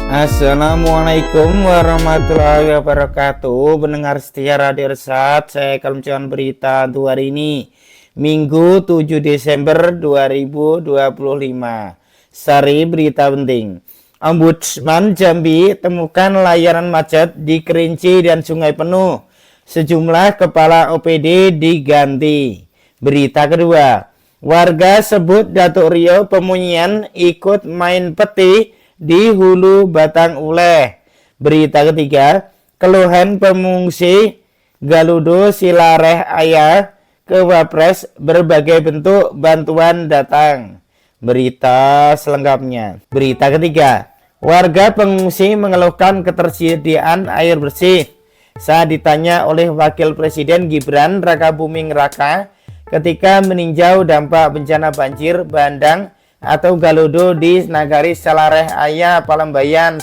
Assalamualaikum warahmatullahi wabarakatuh. Pendengar setia Radio Resat, saya akan membacakan berita untuk hari ini, Minggu 7 Desember 2025. Sari berita penting. Ombudsman Jambi temukan layanan macet di Kerinci dan Sungai penuh. Sejumlah kepala OPD diganti. Berita kedua, warga sebut Datuk Rio Pemunyian ikut main peti di Hulu Batang Uleh. Berita ketiga, keluhan pengungsi Galudo Silareh Ayah ke Wapres, berbagai bentuk bantuan datang. Berita selengkapnya. Berita ketiga, warga pengungsi mengeluhkan ketersediaan air bersih saat ditanya oleh Wakil Presiden Gibran Rakabuming Raka ketika meninjau dampak bencana banjir bandang atau Galudo di Nagari Salareh Ayah Palembayan,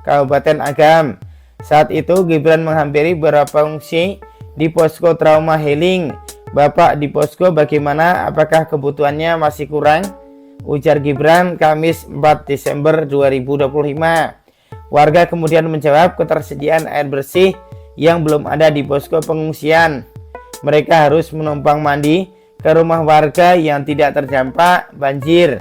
Kabupaten Agam. Saat itu Gibran menghampiri beberapa pengungsi di posko trauma healing. Bapak di posko bagaimana? Apakah kebutuhannya masih kurang? Ujar Gibran Kamis 4 Desember 2025. Warga kemudian menjawab ketersediaan air bersih yang belum ada di posko pengungsian. Mereka harus menumpang mandi ke rumah warga yang tidak terdampak banjir.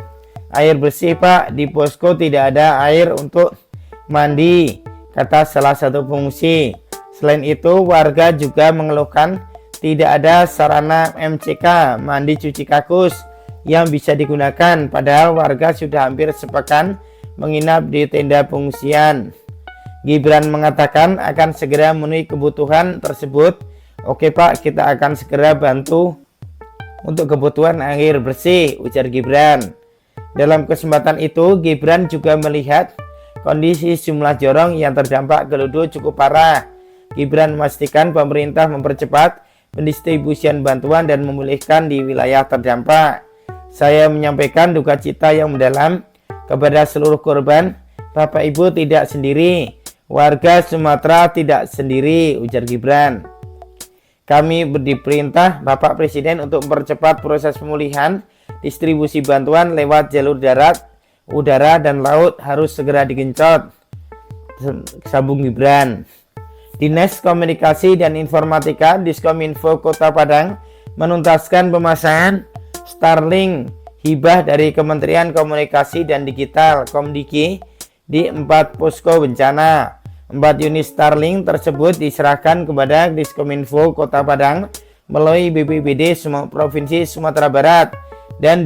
Air bersih Pak, di posko tidak ada air untuk mandi, kata salah satu pengungsi. Selain itu, warga juga mengeluhkan tidak ada sarana MCK mandi cuci kakus yang bisa digunakan, padahal warga sudah hampir sepekan menginap di tenda pengungsian. Gibran mengatakan akan segera memenuhi kebutuhan tersebut. Oke Pak, kita akan segera bantu untuk kebutuhan air bersih, ujar Gibran. Dalam kesempatan itu, Gibran juga melihat kondisi jumlah jorong yang terdampak Galudo cukup parah. Gibran memastikan pemerintah mempercepat pendistribusian bantuan dan memulihkan di wilayah terdampak. Saya menyampaikan duka cita yang mendalam kepada seluruh korban. Bapak Ibu tidak sendiri, warga Sumatera tidak sendiri, ujar Gibran. Kami diperintah Bapak Presiden untuk mempercepat proses pemulihan. Distribusi bantuan lewat jalur darat, udara, dan laut harus segera digencot, sambung Gibran. Dinas Komunikasi dan Informatika Diskominfo Kota Padang menuntaskan pemasangan Starlink hibah dari Kementerian Komunikasi dan Digital Komdiki di 4 posko bencana. 4 unit Starlink tersebut diserahkan kepada Diskominfo Kota Padang melalui BPBD Provinsi Sumatera Barat dan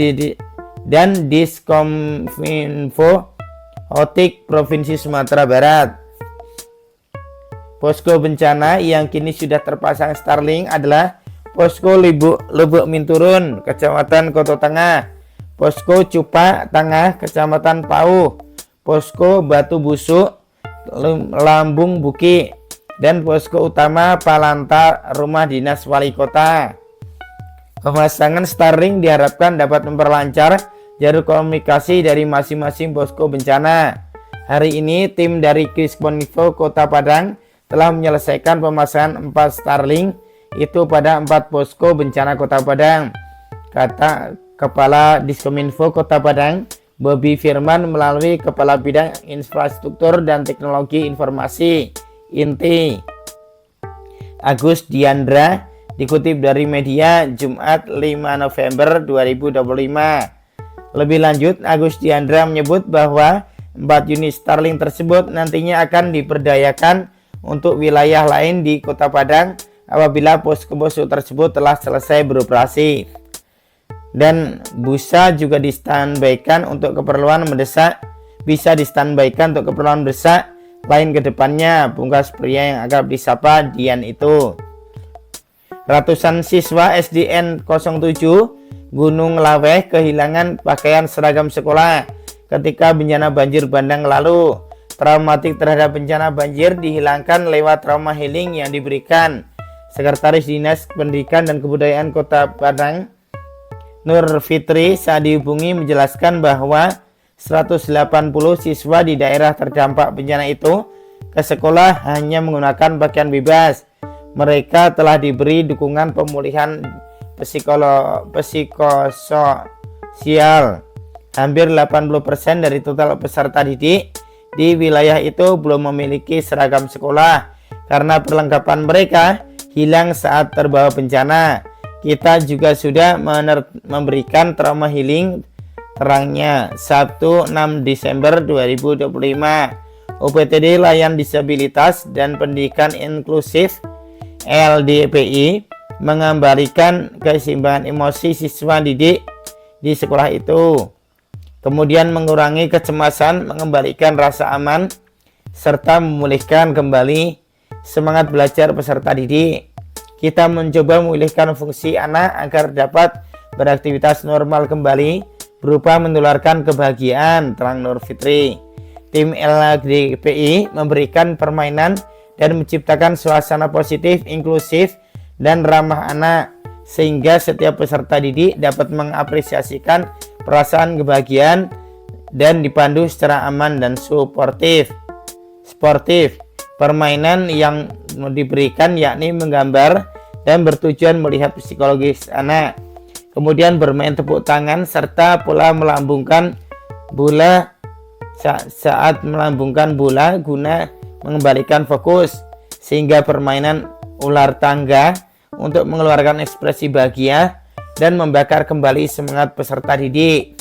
Diskominfo Hotik Provinsi Sumatera Barat. Posko bencana yang kini sudah terpasang Starlink adalah Posko Lubuk Minturun, Kecamatan Koto Tengah, Posko Cupak Tengah, Kecamatan Pauh, Posko Batu Busuk, Lambung Buki, dan posko utama Palanta, Rumah Dinas Wali Kota. Pemasangan Starlink diharapkan dapat memperlancar jalur komunikasi dari masing-masing posko bencana. Hari ini tim dari Diskominfo Kota Padang telah menyelesaikan pemasangan 4 Starlink itu pada 4 posko bencana Kota Padang, kata Kepala Diskominfo Kota Padang Bobi Firman melalui Kepala Bidang Infrastruktur dan Teknologi Informasi INTI Agus Diandra, dikutip dari media Jumat 5 November 2025. Lebih lanjut, Agus Diandra menyebut bahwa 4 unit Starlink tersebut nantinya akan diperdayakan untuk wilayah lain di Kota Padang apabila posko-posko tersebut telah selesai beroperasi. Dan bisa juga di-standby-kan untuk keperluan mendesak, lain ke depannya, pungkas pria yang akrab disapa Dian itu. Ratusan siswa SDN 07 Gunung Laweh kehilangan pakaian seragam sekolah ketika bencana banjir bandang lalu. Traumatik terhadap bencana banjir dihilangkan lewat trauma healing yang diberikan. Sekretaris Dinas Pendidikan dan Kebudayaan Kota Padang Nur Fitri saat dihubungi menjelaskan bahwa 180 siswa di daerah terdampak bencana itu ke sekolah hanya menggunakan pakaian bebas. Mereka telah diberi dukungan pemulihan psikososial. Hampir 80% dari total peserta didik di wilayah itu belum memiliki seragam sekolah karena perlengkapan mereka hilang saat terbawa bencana. Kita juga sudah memberikan trauma healing terangnya Sabtu 6 Desember 2025. UPTD Layan Disabilitas dan Pendidikan Inklusif LDPI mengembalikan keseimbangan emosi siswa didik di sekolah itu, kemudian mengurangi kecemasan, mengembalikan rasa aman, serta memulihkan kembali semangat belajar peserta didik. Kita mencoba memulihkan fungsi anak agar dapat beraktivitas normal kembali, berupa menularkan kebahagiaan, terang Nur Fitri. Tim LDPI memberikan permainan dan menciptakan suasana positif, inklusif, dan ramah anak, sehingga setiap peserta didik dapat mengapresiasikan perasaan kebahagiaan dan dipandu secara aman dan sportif. Permainan yang diberikan yakni menggambar dan bertujuan melihat psikologis anak, kemudian bermain tepuk tangan serta pula melambungkan bola saat melambungkan bola guna mengembalikan fokus, sehingga permainan ular tangga untuk mengeluarkan ekspresi bahagia dan membakar kembali semangat peserta didik.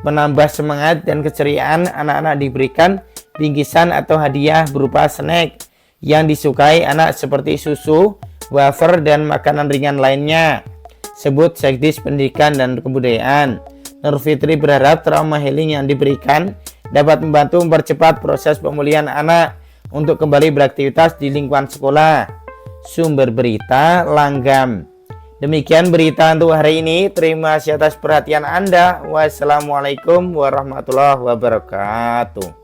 Menambah semangat dan keceriaan, anak-anak diberikan bingkisan atau hadiah berupa snack yang disukai anak seperti susu, wafer, dan makanan ringan lainnya. Sebut Sekdis Pendidikan dan Kebudayaan. Nur Fitri berharap trauma healing yang diberikan dapat membantu mempercepat proses pemulihan anak untuk kembali beraktivitas di lingkungan sekolah. Sumber berita Langgam. Demikian berita untuk hari ini. Terima kasih atas perhatian Anda. Wassalamualaikum warahmatullahi wabarakatuh.